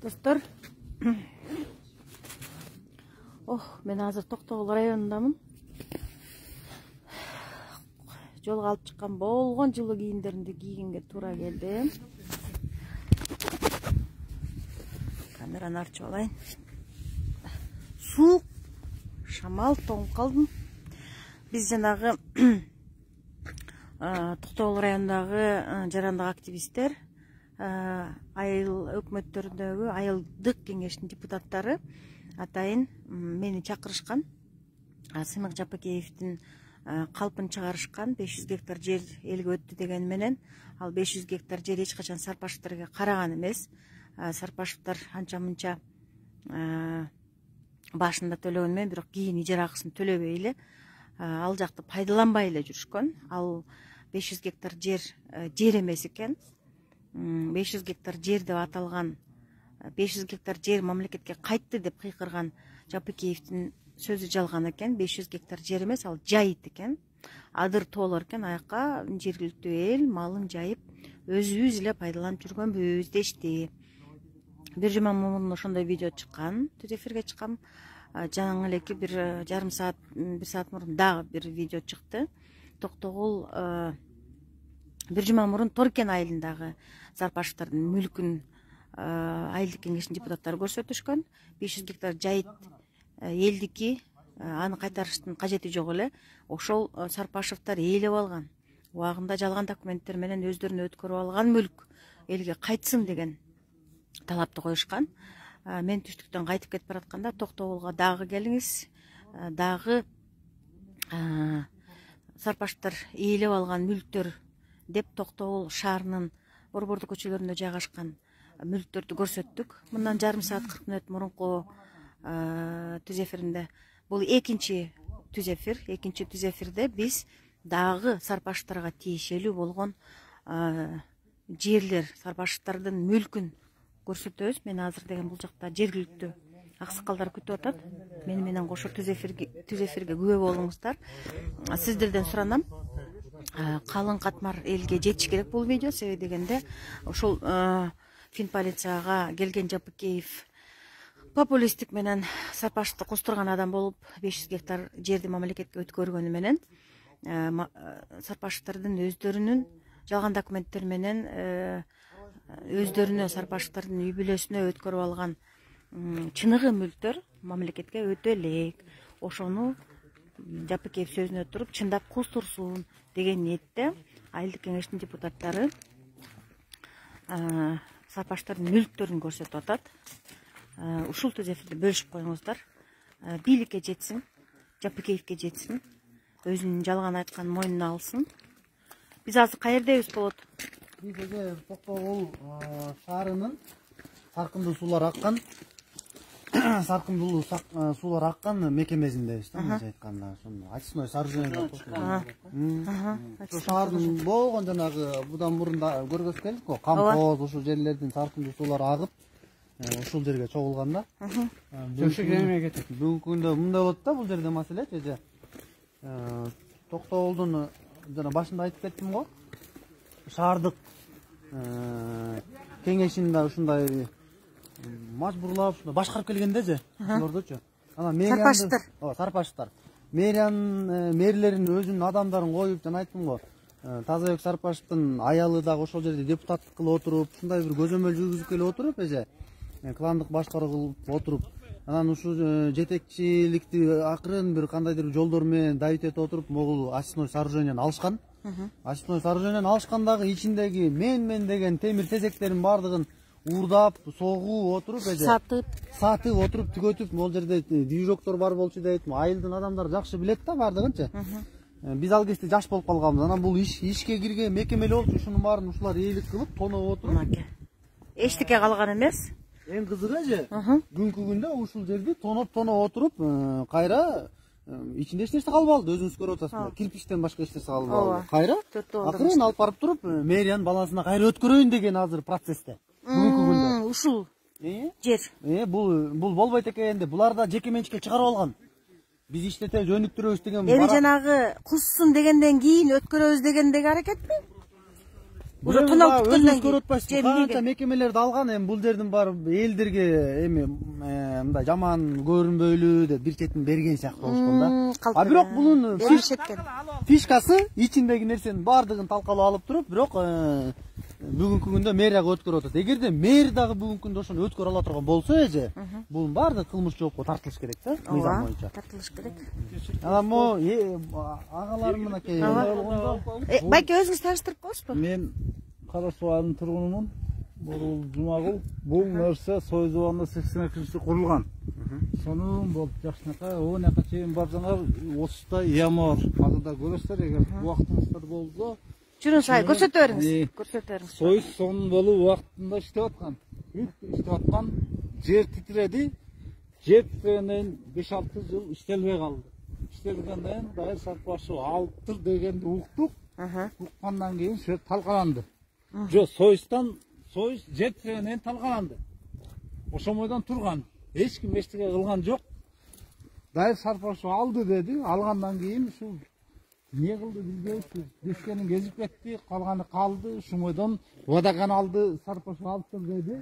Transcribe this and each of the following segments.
Достор, мен азыр Токтогул районундамын. Жолго алып чыккан болгон жылуу кийимдеримди кийгенге туура келди. Камераны ачып алайын. Суук, шамал тоңуп калдым. Биз жанагы Токтогул районундагы жарандык активисттер, айыл өкмөттөрүндөгү айылдык кеңештин депутаттары атайын мени чакырышкан. Сыймык Жапакеевдин калпын чыгарышкан 500 гектар жер элге өттү деген менен, ал 500 гектар жер эч качан Сарпашевтерге караган эмес. Сарпашевтер анча мынча башында төлөгөн менен, бирок кийин ижара акысын төлөбөй эле ал жакты пайдаланбай эле жүрүшкөн. Ал 500 гектар жер эмес экен. 500 гектар жер деп аталган, 500 гектар жер мамлекетке кайтты деп кыйкырган Жапакеевдин сөзү жалган экен. 500 гектар жер эмес, ал жайыт экен. Адыр тоолор экен, аяка жергиликтүү эл малын жайып, өзүбүз эле пайдаланып жүргөнбүз дешти. Бир жума мурун ошондой видео чыккан, түз эфирге чыккам. Жаңы элеки бир жарым саат, 1 саат мурун дагы бир видео чыкты. Токтогул бир жума мурун Торкен айылындагы Сарпашевтердин мүлкүн айылдык кеңештин депутаттары көрсөтүшкөн. 500 гектар жайыт элдики, аны кайтарыштын кажети жок эле. Ошол Сарпашевтер ээлеп алган, убагында жалган документтер менен өздөрүнө өткөрүп алган мүлк элге кайтсын деген талапты коюшкан. Мен түштүктөн кайтып кетип баратканда Токтогулга дагы келиңиз, дагы Сарпашевтер ээлеп алган мүлктөр деп Токтогул шаарынын борбордук көчөлөрүндө жайгашкан мүлктөрдү көрсөттүк. Мындан жарым саат 40 мүнөт мурунку түз эфиримде, бул экинчи түз эфир, экинчи түз эфирде биз дагы Сарпашевтерге тиешелүү болгон жерлер, Сарпашевтердин мүлкүн көрсөтөбүз. Мен азыр деген бул жакта жергиликтүү аксакалдар күтүп атат. Мени менен кошо түз эфирге күбө болуңуздар. Сиздерден суранам, калың катмар элге жетиш керек бул видео. Себеби дегенде ошол Финполицияга келген Жапакеев популисттик менен Сарпашевти кустурган адам болуп, 500 гектар жерди мамлекетке өткөргөнү менен Сарпашевтердин өздөрүнүн жалган документтер менен өздөрүнө Сарпашевтердин үй бүлөсүнө өткөрүп алган чыныгы мүлктөр мамлекетке өтө элек. Ошону Жапакеев сөзүнө туруп чындап кустурсун деген ниетте айылдык кеңештин депутаттары Сарпашевтердин мүлктөрүн көрсөтүп атат. Ушул түз эфирди бөлүшүп коюңуздар. Бийликке жетсин, Жапакеевке жетсин, өзүнүн жалган айтканын мойнуна алсын. Биз азыр каердебиз болот? Биз Токтогул шаарынын саркындуу суулар аккан, суулар аккан мекемесиндебиз да, мынча айтканда. Ошону очистной сооружение деп коет. Ошо шаардын болгон жанагы будан мурун да көргөзүп келдик го, камкоз ушул жерлердин саркындуу суулары агып, ушул жерге чогулган да. Жөшүк эме кетет. Бүгүнкү күндө мындай болот да, бул жерде маселе эже. Токтогулдун жана башында айтып кеттим го, шаардык кеңешинде ушундай мажбурлап башкарып келгенде же, ошолордучу. Анан Сарпашевтер мэрлерин өзүнүн адамдарын коюп, жана айттым го, Тазабек Сарпашевдин аялы дагы ошол жерде депутаттык кылып отуруп, ушундай бир көзөмөл жүргүзүп келип отуруп, эже кландык башкаруу кылып отуруп, анан ушул жетекчиликти акырын бир кандайдыр жолдор менен давить этип отуруп, могул очистной сооружениени алышкан. Очистной сооружениени алышкандагы ичиндеги мен деген темир тезектерин бардыгын уурдап, согуп отуруп, эже сатып отуруп, түгөтүп, могул жерде движоктор бар болчу дейт. Айылдын адамдары жакшы билет да бардыгынчы. Биз ал кезде жаш болуп калганбыз. Анан бул ишке кирген мекемеле болчу, ушунун баарын ушулар ээлик кылып, тоноп отуруп. Эчтеке калган эмес. Эң кызыгы эже, бүгүнкү күндө ушул жерди тоноп отуруп, кайра ичинде эч нерсе калбалды, өзүңүз көрүп атасыздар. Кирпичтен башка эч нерсе калбалды. Кайра акырын алып барып туруп, мэриянын балансына кайра өткөрөйүн деген азыр процессте. Бүгүнкү күндө. Ушул жер. Бул болбойт экен деп, булар да жеке менчикке чыгарып алган. Биз иштетебиз, өнүктүрөбүз деген. Эми жанагы куссын дегенден кийин өткөрөбүз дегендеги аракетпи? уже тонау бүткөндөн көрүп атпайсызбы? Канча мекемелерди алган, эми бул жердин баары элдерге эми мындай жаман көрүнбөйлү деп бир четин берген сыяктуу болушкон да. А бирок бунун фишкасы ичиндеги нерсенин баардыгын талкалап алып туруп, бирок бүгүнкү күндө мэрияга өткөрүп атат. Эгерде мэр дагы бүгүнкү күндө ошону өткөрө ала турган болсо эже, бунун баардыгы кылмыш жоопко тартылыш керек да, мыйзам боюнча. Тартылыш керек. Анан могу агаларым мынакей Байке өзүңүз тааныштырып коесузбу? Мен Кара Суу айылынын тургунумун. Бул Жумагул. Бул нерсе Сойзубанда 82-жылы курулган. Сонун болуп жакшынакай, онуяка чейин барсаңар, осудай яма бар. Азырда көрөсүздөр, эгер убактыңыздар болсо. Жүрүңүз ай, көрсөтөрүңүз. Сойуз сонун болуп убактында иштеп аткан. Иштеп аткан, жер титиреди. Жер титирегенден 5-6 жыл иштелбей калды. İşlerden dair sarpaşı alttır degende uqtuk. Uqqandan keyin şu talqalandı. Jo soyuz jettirenden talqalandı. Oşomoydan turgan. Hiç kim eştige kılgan yok. Dair sarpaşı aldı dedi. Algandan keyin şu niye kıldı bilmiyoruz. Düşkenin gezip etti, kalganı kaldı. Şumoydan vodakan aldı, sarpaşı alttır dedi.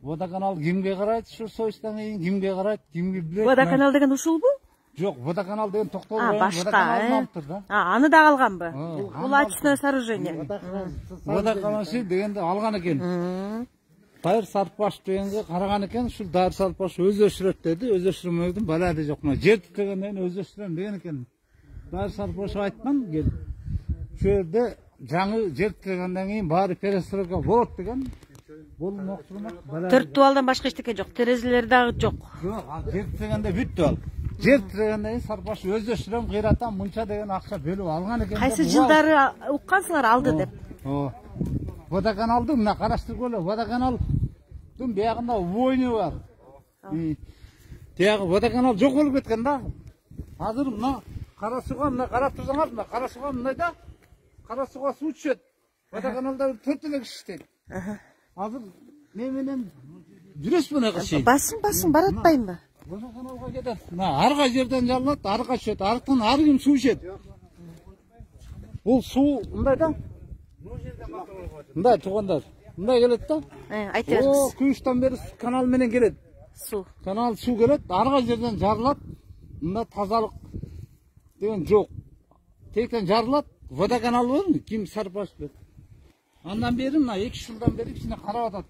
Vodakanal kimge karayt? Şu soyuzdan keyin kimge karayt? Kimge bilet? Vodakanal деген ушул бу? Жоқ, водоканал деген тоқтол водоканалын алып тұр да. Аны да алганбы? Бул очное сооружение. Водоканал дегенде алган экен. Дайыр Сарпаш дегенге караган экен, ушул Дайыр Сарпаш өз өчүрөт деди, өз өчүрмөйдүн балады жок. Мына жер титирегенден өз өчүрөм деген экен. Дайыр Сарпаш айткан, ушул жерде жаңы жер титирегенден кийин баары перестройка болот деген. Бул моктурмак балады. 4 туалдан башка эчтеке жок, терезелер дагы жок. Жок, жер титирегенде бүттү ал. Жер тирегенден Сарпаш өз өчүрөм кыйратам мынча деген акча бөлүп алган экен. Кайсы жылдары уккансыңар алды деп? Водоканалды мына караштырып көрөлү. Водоканалдын биягында убойну бар. Тиягы водоканал жок болуп кеткен да. Азыр мына Кара Сууга мына карап турсаңар, мына Кара Сууга мындайда Кара Сууга суу түшөт. Водоканалда 4 эле киши иштейт. Азыр мен менен жүрөсүз мына киши. Басың баратпайынбы? Водоканалга кетет. Мына арга жерден жалынат, арга түшөт. Арктан ар ким суу ичет. Бул суу мындай да. Мындай туугандар. Мындай келет да. Айта бериңиз. Күйүштөн бери канал менен келет. Суу. Канал суу келет, арга жерден жарылат. Мында тазалык деген жок. Тектен жарылат, водоканал бар, ким Сарпаш бет. Андан бери мына 2 жылдан бери кичине карап атат.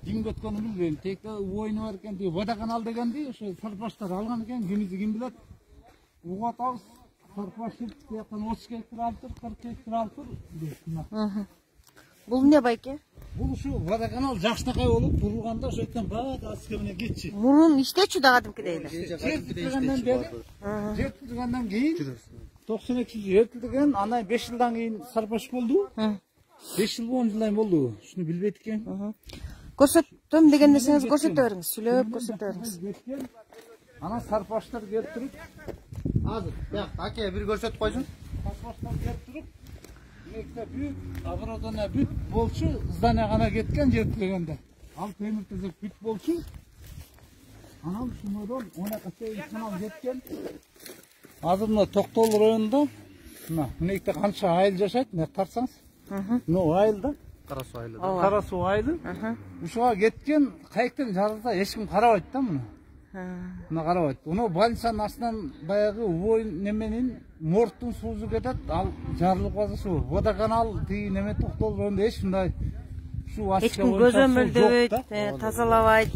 Ким өткөнүн билбейм. Текте ойну бар экен, водоканал дегенди ошо Сарпаштар алган экен, кимизи ким билет. Угуп атабыз. Сарпаш тияктан 30 гектар алып, 40 гектар алып. Бул эмне байке? Бул ушу водоканал жакшынакай болуп турулганда ошо экен баат астыга менен кетчү. Мурун иштечү да кадимкидей эле. Жер титиргенден кийин 92 жер титирген, андан 5 жылдан кийин Сарпаш болду. 5 жыл 10 жылдан болду. Ушуну билбейт экен. Көрсөттүм деген нерсеңизди көрсөтө бериңиз, сүйлөп көрсөтө бериңиз. Анан Сарпаштар келип туруп, азыр аке бир көрсөтүп койсун. Сарпаштар келип туруп, мекте бүт, оборудование бүт болчу, здание гана кеткен жер титиргенде. Ал темир тезек бүт болчу. Анан ушундан онакка чейин канал жеткен. Азыр мына Токтол районунда мына мекте канча айыл жашайт, мына тарсаңыз. Ну айылда Кара Суу айылы. Кара Суу айылы. Ушуга кеткен кайыктан жарылса эч ким карабайт да муну. Мына карабайт. Уну больницанын астынан баягы убой неменин морттун суусу кетет, ал жарылып калса суу. Водоканал тиги неме Токтол районунда эч мындай суу ачка эч ким көзөмөлдөбөйт, тазалабайт.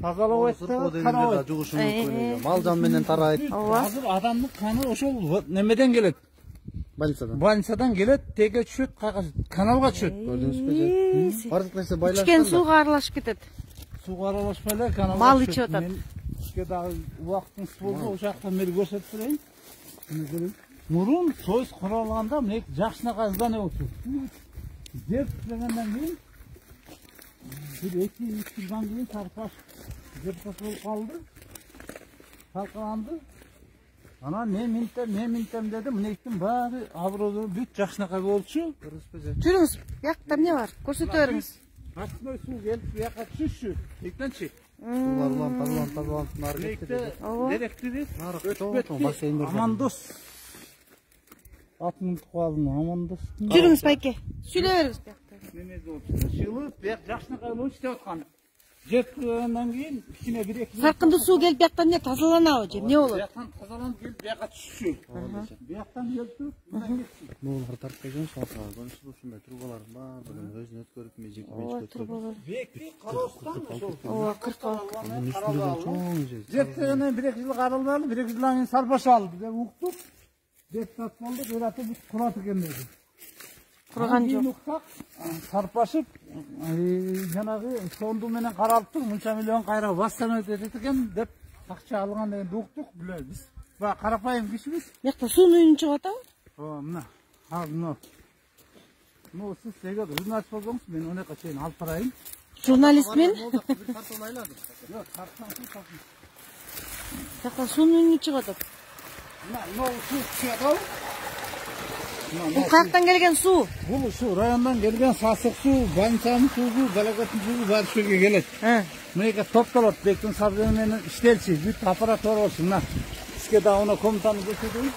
Тазалабайт да, карабайт. Жугушу мүмкүн. Мал жан менен тарайт. Азыр адамдын каны ошол немеден келет. Больницадан келет, теге түшөт, каналга түшөт. Көрдүңүзбү? Бардык нерсе байлашкан. Ичкен сууга аралашып кетет. Сууга аралашпай эле каналга. Мал ичип атат. Ичке дагы убактыңыз болсо, ошол жактан бери көрсөтүп берейин. Мурун союз курулганда мына жакшынакай здание болчу. Жер титиргенден кийин бир 2-3 жылдан кийин Сарпаш жер болуп калды. Талкаланды. Анан мен минтем деди, мынектин баары аброзу бүт жакшынакай болчу. Жүрүңүз, бияқта эмне бар? Көрсөтө бериңиз. Ачмай суу келип, бияка түшүшү. Эктенчи. Суулар тазаланып нары кетти. Деректири Амандос. атыңды қалдың амандастың. Жүріңіз байке. Сүйлей беріңіз. Немеде отыр. Жылып, жақсынақай болып істеп отқан. Жеткеннен кейін кішкене бір екі Сарқынды су келіп бияқтан не тазаланау же, не olur? Бияқтан тазаланып келіп бияққа түсші. Бияқтан келіп тұрып, мындан кетсін. Моғолдар тартып келген шалқаға конысы ушундай трубалардың баардыгын өзүнө өткөрүп жеке менчикке өткөрүп. Трубалар. Бекти қарауыстан сол. Ооба, 40. Анын үстүндө чоң жер. Жеткеннен бір екі жыл қаралды, бір екі жылдан кейін сарпаша алды. Деп уқтық. Депутат болды, өратып құрат екен деді. Құрған жоқ. Сарпашып, жаңағы сонду менен қаралып тұр, мұнша миллион қайра бастан өтеді екен деп ақша алған деген уқтық. Біз қарапайым кішіміз. Яқта суның үйін шығып атамын? Мына, ал мына. Ну, сіз егер журналист болсаңыз, мен оны қашайын алып барайын. Журналист мен? Жоқ, тартып Яқта суның үйін шығып атады. Мына, су түседі ау. Бұл қаяқтан келген су? Бұл су райондан келген сасық су, баншаның суы, балакөттің суы бар шөге келеді. Мына топталады, бектің сабжеменен іштелші, бүт аппарат бар болсын. Мына, іске дауына комитаны көшедейін.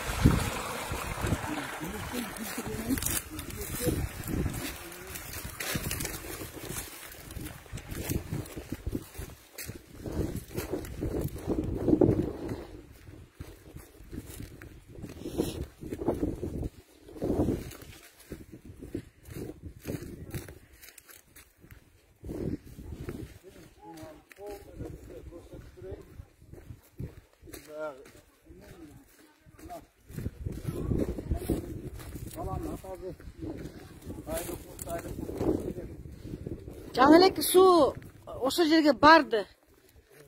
Жаңа эле су ошо жерге барды.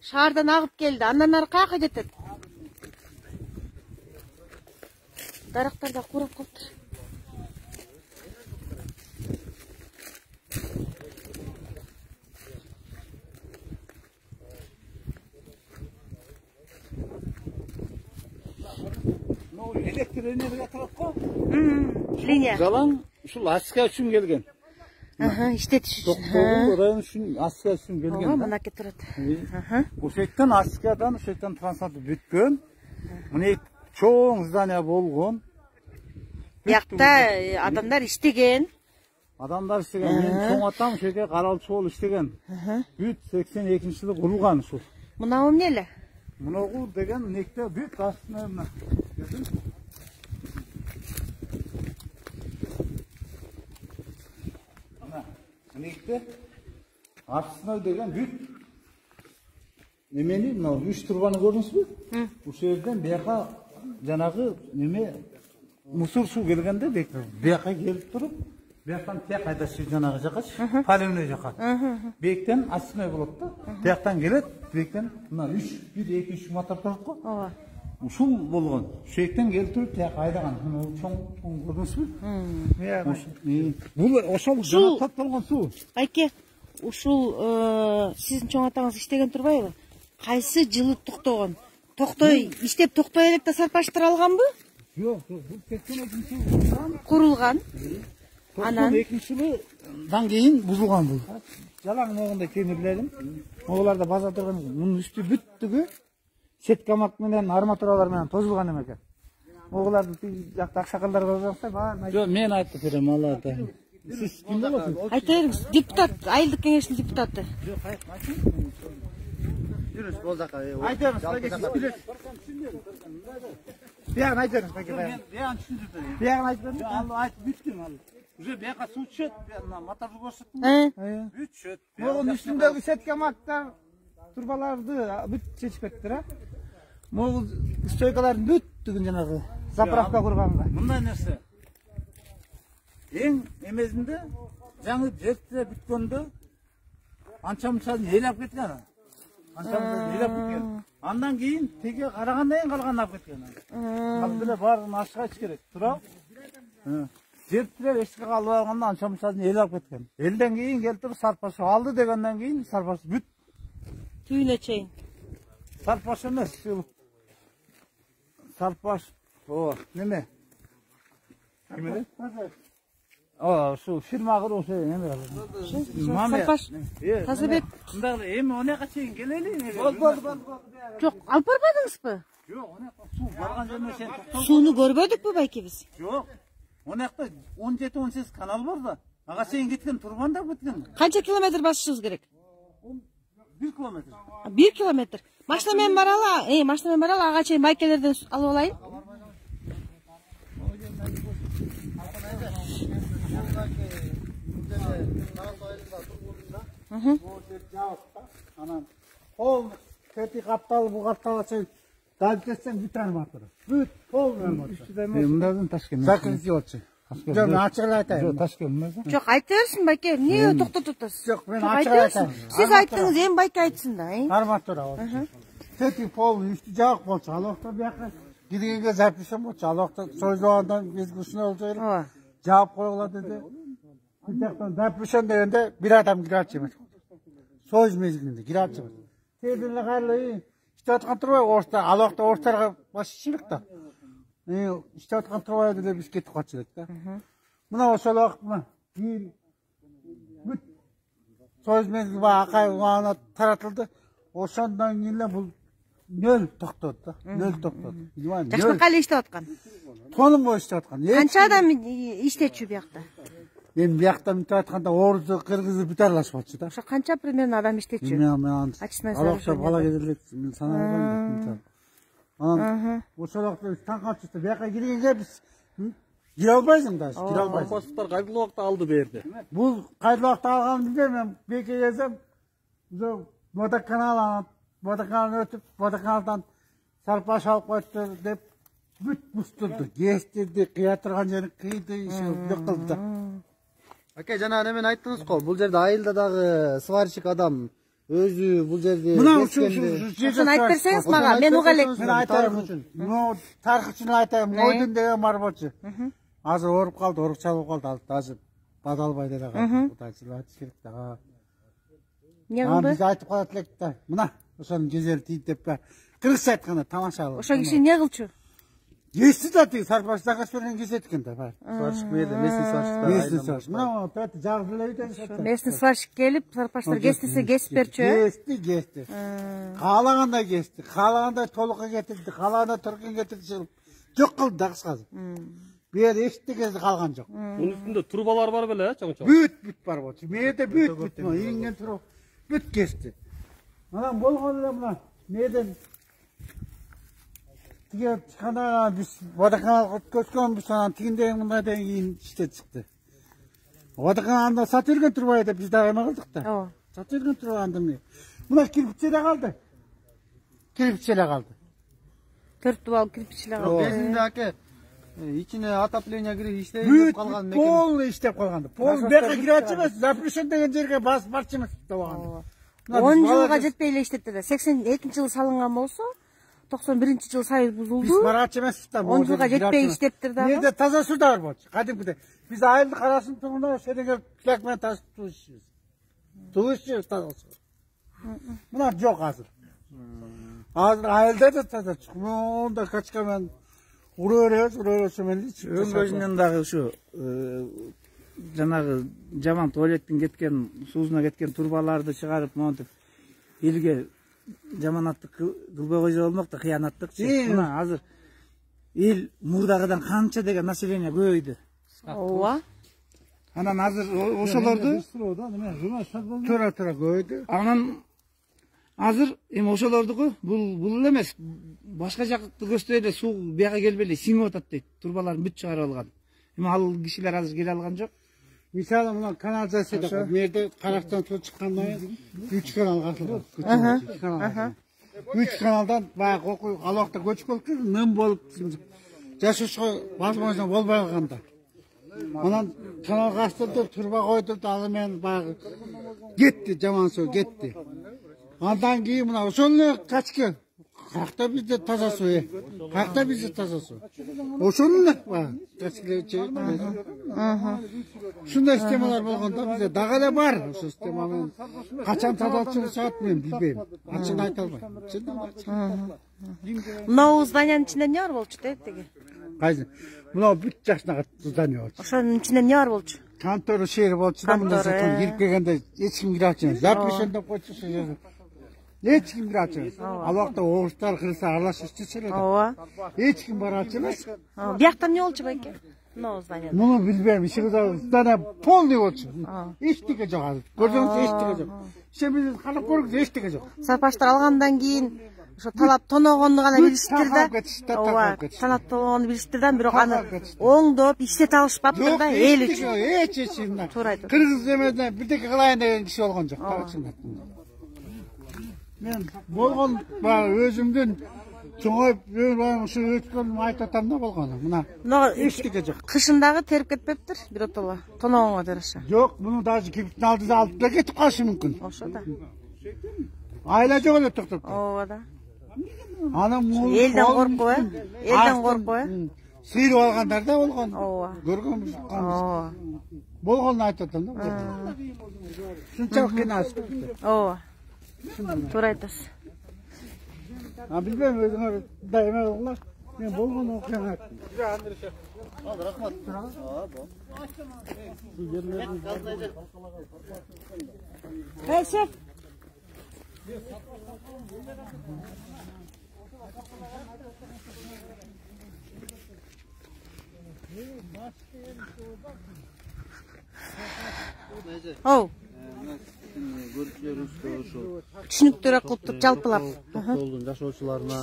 Шаардан агып келди. Андан ары каяка кетет? Дарактар да курап калыптыр. Электр энергия тарап қой. Линия. Жалаң ушул аска үчүн келген. İşletiş için. Тоқтоғыл район үчүн аска үчүн келген. Ооба, мына кетирет. Ошектен аскадан ошектен трансферт бүткөн. Мына чоң здание болгон. Биякта адамдар иштеген. Адамдар иштеген. Мен чоң атам ошеге каралчу болуп иштеген. Бүт 82-жылы курулган ушул. Мынау эмне эле? Мынагу деген некте бүт астына мына. Некте астына деген бүт немени мынау 3 турбаны көрдүңүзбү? Ушул жерден бияка жанагы неме мусор суу келгенде бияка келип туруп, бияктан тияк айдашып жанагы жакачы, полемный жака. Бияктан астына болот да. Тияктан келет, бияктан мына 1-2-3 мотор турат го. Ооба. Ушул болгон. Шектен келип туруп тияк айдаган. Чоң көрдүңүзбү? Бул ошол жана топтолгон суу. Айке, ушул сиздин чоң атаңыз иштеген турбайбы? Кайсы жылы токтогон? Токтой, иштеп токтой элек да сарпаштыр алганбы? Жок, бул 82-жылы Курулган. Анан 2-жылдан кийин бузулган бул. Жалаң могундай темирлерин. Оголарда база турган, мунун үстү бүттүгү сеткамак менен арматуралар менен тозулган экен. Оголардын жакта аксакалдар болсо, баары. Жок, мен айтып берем аларда. Сиз ким болосуңуз? Айта бериңиз, депутат, айылдык кеңештин депутаты. Жок, айтыңыз. Жүрүш болдакка. Айтыңыз, айке. Биягын айтыңыз, байке. Мен биягын түшүндүрүп берейин. Биягын айтып Ал айтып бүттүм ал. Уже бияка суу түшөт, мына моторду көрсөттүм. Бүт түшөт. Могун үстүндөгү сеткамактар турбаларды бүт чечип кетиптир, а? Могул стойкалардын бүттүгүн жанагы заправка курганга. Мындай нерсе. Эң эмесинде жаңы жетте бүткөндө анча-мунчаны элеп кеткен. Анча-мунчаны элеп кеткен. Андан кийин теге карагандан кийин калганын алып кеткен. Ал деле баарын ашыга керек, туурабы? Жетте эшикке калып алганда анча-мунчаны элеп кеткен. Элден кийин келип сарпашы алды дегенден кийин сарпашы бүт Tüyüne çeyin. Sarpaş emez. Sarpaş. O neme? Kimede? O şu firma kuru şey neme? Sarpaş. Tasabek. Bunlar em ona kaçayın geleli. Bol. Çok alıp barmadınız mı? Yok ona su bargan yerine sen. Suyunu görmedik mi belki biz? Yok. Онакта 17-18 канал бар да. Ага чейин кеткен, турганда кеткен. Канча километр басышыбыз керек? 1 километр. 1 километр. Машина менен баралы, машина менен баралы, ага чейин байкелерден алып алайын. Анан пол тети капталып, бу капталып дайып кетсең бүт арматура. Бүт пол арматура. Мындан Ташкент. Закрытие болчу. Жок, мен ачык эле айтайын. Жок, Ташкент эмес. Жок, айта берсин байке. Эмне токтотуп атасыз? Жок, мен Жок, ачык айта айтайын. берсин. Сиз айттыңыз, эми байке айтсын да. Арматура болчу. Тети пол үстү жак болчу. Ал вакытта бияка киргенге запишем болчу. Ал вакытта союзгандан биз кушуна болчу эле. Ооба. Жаап койгула деди. Бу жактан запишем дегенде бир адам кире алчу эмес. Союз мезгилинде кире алчу эмес. Тедиле кайрылы иштеп аткан турбай, орта, ал вакытта орустарга башчылык да. İşte atkın trovaya da biz ketip kaçırdık da. Buna o solak mı? Bir söz mezgi var, akay ona taratıldı. O sondan yine bu nöl toktladı da. Nöl toktladı. Жакшылыкка эле иштеп аткан. Tonum bu işte atkan. Канча адам иштечү биякта? Ben bir yakta müte atkanda Oğuz'u, Kırgız'ı biterlaş batçı da. Ошо канча примерно адам иштечү? Ben Açısından Alaksa soruyorum. bala gelirlik. Ben sana yapalım. Anam, o solakta tank açıstı. Bir yakta girince biz gir almayızın da. Gir almayızın. Pasport kayıtlı vakti aldı berdi. Bu kayıtlıkta algan bilmem ben. Belki yazsam. Moda kanalını ötüp, moda kanaldan sarpaş alıp koydu deyip büt busturdu. Geçtirdi, kıyatırgan yerini kıydı, yok kıldı da. Aka jana nemen ayттыңыз го, бул жерде айылдадагы сварщик адам өзү бул жерде Ошону айтып берсеңиз мага, мен уга элекмин. Ben aytarım üçün. Tarih üçün aytarım. Moydun деген бар болчу. Азыр оруп калды, орук чалып калды. Даже бадалбай деле калды. Кудайчылык айтыш керек да. Эмне Аны кылды? биз айтып калат элек да. Мына ошонун жезери тийди деп кыргызча айтканда тамашалуу. Ошо киши эмне кылчу? Ести да тиги сарбаш заказ берген кесе эткен да. сварщик берди, местный сварщиктар. Ести сарбаш. Мына опять жагып эле үйдөн. Местный сварщик келип, сарпаштар кестисе кесип берчү, э? Кести. Каалагандай кести, каалагандай толукка кетирди, каалагандай туркун кетирди. Жок кылды да кыскасы. Бу жерде эчтекеси калган жок. Bunun üstünde turbalar var böyle çoğun. Бүт бар болчу. Мээде бүт иринген туруп бүт кести. Анан болгон эле мына мээден тиге чыкканда биз водоканал көчкөнбүз, анан тигиндеги мындай деген кийин иште чыкты. Водоканалда сатып берген турбай деп биз дагы эме кылдык да. Ооба. Сатып берген турбаганда эмне? Мына кирпичеле калды. Кирпичеле калды. Төрт дубал кирпичиле калды. Безинде аке içine отопление кирип иштебей Бүт калган мекен. полный иштеп калганды. Полный бияка кире алчу эмес, запрещен деген жерге басып барчу эмес табаганда. 10 жылга жетпей эле иштетти да. 82-жылы салынган болсо, 91-жылы союз Биз бузулду. барачу эмес да. 10 жылга жетпей иштептир дагы. Жерде таза суу да бар болчу. Кадимкидей. Биз айылды карасын тургунда шедеге плак менен ташып туушубуз. Туушубуз таза суу. Мына жок азыр. Азыр айылда да таза чык. Монда качка менен ура беребиз менен Өң көзүнөн дагы ушу жанагы жаман туалеттин кеткен, суусуна кеткен турбаларды чыгарып монтип элге жаманаттык кылбай койсо болмок да, кыянаттыкчы. Мына азыр эл мурдагыдан канча деген население көбөйдү. Ооба. Анан азыр ошолорду туура көбөйдү. Анан азыр эми ошолордуку бул эле эмес, башка жакты көздөй эле суу бияка келбей эле сиңип атат дейт. Турбаларын бүт чыгарып алган. Эми ал кишилер азыр келе алган жок. Мисалы мына канализацияда мерде карактан суу чыккандан кийин 3 канал касылган. 3 каналдан баягы окуй алакта көчүп калып ным болуп жашашка возможно болбой калганда. Анан канал кастырды, турба койдурду, алы менен баягы кетти, жаман суу кетти. Андан кийин мына ошол эле качка. Кайакта бизде таза суу, кайакта бизде таза суу. Ошол эле качкалечи. Ушундай системалар болгондо бизде дагы эле бар. Ошол система менен качан тазалчылык чыгат мен билбейм. Ачык айта албайм. Мына зданиянын ичинде эмне бар болчу теги? Кайсы? Мына бүт жакшынага здание болчу. Ошонун ичинде эмне бар болчу? Контора шери болчу да, мында сатан кирип келгенде эч ким кире алчу эмес. Запрещен деп койчу ошол жерде. Эч ким кире алчу эмес. Ал убакта орустар, кыргыздар аралашып иштечү эле да. Ооба. Эч ким бара алчу эмес. Биякта эмне болчу байке? Мына здание. Муну билбейм. Здание полный болчу. Эчтеке жок азыр. Көрсөңүз эчтеке жок. Биз карап көргүз эчтеке жок. Сарпаштар алгандан кийин ошо талап тоногонду гана билиштир да. Ооба, талап тоногонду билиштир да, бирок аны оңдоп иштете алышпаптыр да, эл үчүн. Эч. Туура айтат. Кыргыз эмесинен бирдеке кылайын деген киши болгон жок. Мен болгон өзүмдүн чоңоюп ушу өткөнүм айтып атам да болгону. Мына эчтеке жок. Кышындагы терип кетпептир биротоло тоногонго жараша. Жок, муну даже киптин алдыда алып да кетип калышы мүмкүн. Ошо да. Айла жок эле токтоп. Ооба да. Анан Элден коркуп, элден коркуп, сыйрып алгандар да болгон. Ооба. Көргөнбүз. Ооба. Болгонун айтып атам да. Шунчалык кыйналыш. Ооба. Туура айтасыз. Билбейм, өзүңөр да эме болгула. Мен болгон окуяны айттым. Рахмат. Кайсып? Оу. Көрүүчүлөрүбүзгө ошо Түшүнүктүүрөөк кылып туруп жалпылап. Токтогулдун жашоочуларына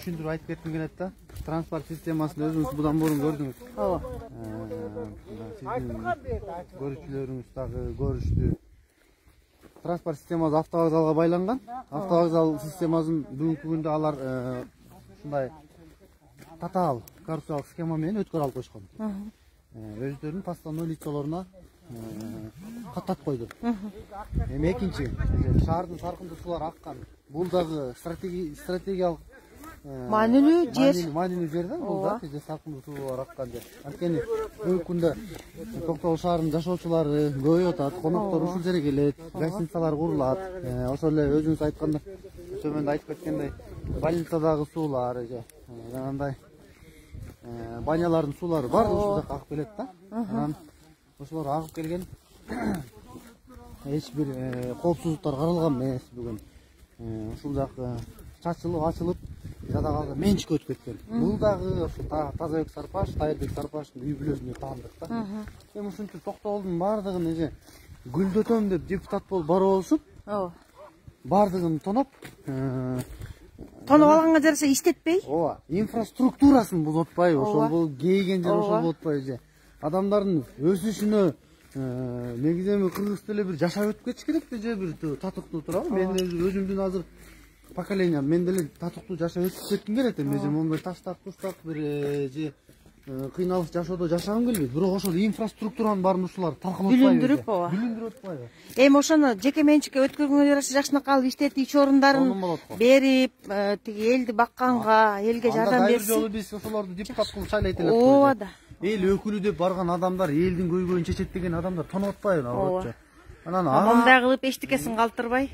түшүндүрүп айтып кетким келет да. Транспорт системасын өзүңүз будан мурун көрдүңүз. Ооба. Сиздин көрүүчүлөрүңүз дагы көрүштү. Транспорт системасы автовокзалга байланган. Автовокзал системасын бүгүнкү күндө алар ушундай татаал коррупциялык схема менен өткөрө алып койшкон. Өздөрүнүн постановой лицолоруна каттап койду. Эми экинчи, шаардын саркындуу суулары аккан. Бул дагы стратегиялык Маанилүү жер. Маанилүү жер да, бул да, саркындуу суулар аккан жер. Анткени бүгүнкү күндө Токтогул шаарынын жашоочулары көбөйүп атат, коноктор ушул жерге келет, гостиницалар курулат. Ошол эле өзүңүз айткандай, төмөндө айтып кеткендей, больницадагы суулар, жанагындай банялардын суулары баардыгы ушул жакка агып келет да. Анан ошолор агып келген эч бир коопсуздуктар каралган эмес бүгүн. Ушул жак чачылып, ачылып, жада менчикке өтүп кеткен. Бул дагы ошо Тазабек Сарпаш, Тайырбек Сарпаштын үй бүлөсүнө таандык да. Эми ушинтип Токтогулдун баардыгын гүлдөтөм деп депутат болуп барып болушуп, баардыгын тоноп, тоноп алганга жараша иштетпей? Ооба, инфраструктурасын бузотпай, ошол бул кейген жер ошол болотпайбы? Адамдардын өсүшүнө негизи эми Кыргызда эле бир жашап өтүп кетиш керек да, же бир татыктуу туурабы? Мен өзүмдүн азыр поколениям мен деле татыктуу жашап өтүп кетким келет. Эми моундай таштак туштак бир же кыйналык жашоодо жашагым келбейт. Бирок ошол инфраструктуранын баарын ушулар талкалап Бүлүндүрүп, ооба. Бүлүндүрүп атпайбы? Эми ошону жеке менчикке өткөргөнгө жараша жакшынакай алып иштетип, ич орундарын берип, тиги элди бакканга, элге жардам берсин. Жолу биз ошолорду депутат кылып шайлайт элек. Ооба да. Эл өкүлү деп барган адамдар, элдин көйгөйүн чечет деген адамдар тоноп атпайбы? Ооба. Анан Мындай кылып эчтекесин калтырбай.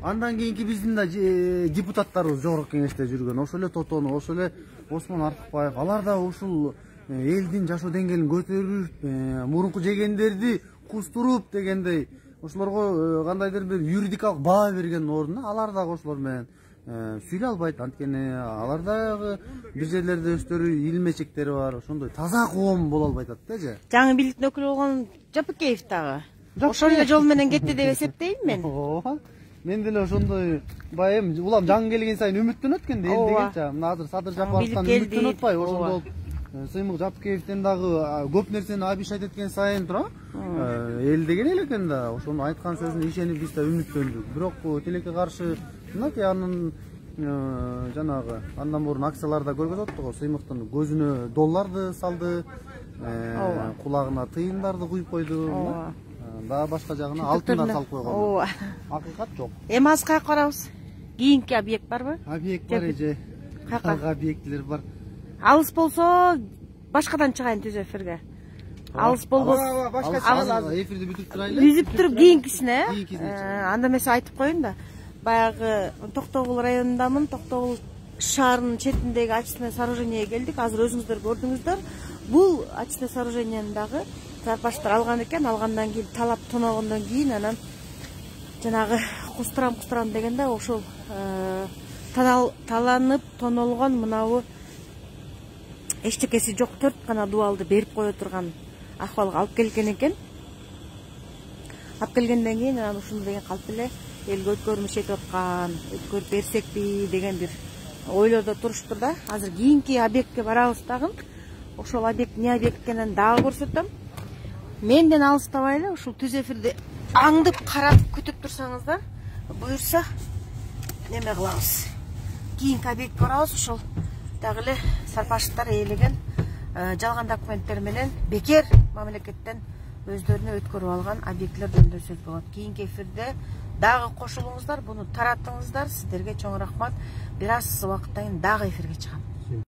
Андан кийинки биздин да депутаттарыбыз жогорку кеңеште жүргөн. Ошол эле Тотону, ошол эле Осмон Артыкбаев, алар да ушул элдин жашоо деңгээлин көтөрүп, мурунку жегендерди кустуруп дегендей, ошолорго кандайдыр бир юридикалык баа берген ордуна алар дагы ошолор менен сүйлөй албайт. Анткени алар дагы бир жерлерде өздөрү илмечектери бар, ошондой таза коом боло албай атат да же. Жаңы бийликтин өкүлү болгон Жапыкеев дагы ошол эле жол менен кетти деп эсептейм мен. Ооба. Мен деле ошондой байым улам жаңы келген сайын үмүттөнөт экен да эл дегенче. Мына азыр Садыр Жапаровдон үмүттөнүп атпайбы? Ошондо Сыймык Жапыкеевден дагы көп нерсени обещать эткен сайын туурабы? Эл деген эл экен да. Ошону айткан сөзүнө ишенип биз да үмүттөндүк. Бирок тилекке каршы мынакей анын жанагы андан мурун акцияларда көргөзүп атты го. Сыймыктын көзүнө долларды салды, кулагына тыйындарды куюп койду. Дагы башка жагына алтындар салып койгон. Ооба. Акыйкат жок. Эми азыр каяка барабыз? Кийинки объект барбы? Объект бар эже. Каяка объектилер бар. Алыс болсо башкадан чыгайын түз эфирге. Алыс болбосо башка эфирди бүтүп турайлы. Үзүп туруп кийинкисине, анда эмесе айтып коеюн да. Баягы Токтогул районундамын. Токтогул шаарынын четиндеги очистное сооружениеге келдик. Азыр өзүңүздөр көрдүңүздөр. Бул очистное сооружениени дагы Сарпаштар алган экен. Алгандан кийин талап тоногондон кийин анан жанагы кустурам дегенде ошол таланып тонолгон мынабу эчтекеси жок 4 гана дубалды берип кое турган акыбалга алып келген экен. Алып келгенден кийин анан ушуну деген калп эле элге өткөрмүш этип аткан, өткөрүп берсекпи деген бир ойлордо туруштур да. Азыр кийинки объектке барабыз дагы. Ошол объект эмне объект экенин дагы көрсөтөм. Менден алыстабай эле ушул түз эфирди аңдып карап күтүп турсаңыздар, буюрса неме кылабыз. Кийинки объектке барабыз. Ошол дагы эле сарпаштар ээлеген жалган документтер менен бекер мамлекеттен өздөрүнө өткөрүп алган объектлер жөнүндө сөз болот. Кийинки эфирде дагы кошулуңуздар, буну таратыңыздар. Сиздерге чоң рахмат. Бир аз убакыттан кийин дагы эфирге чыгам.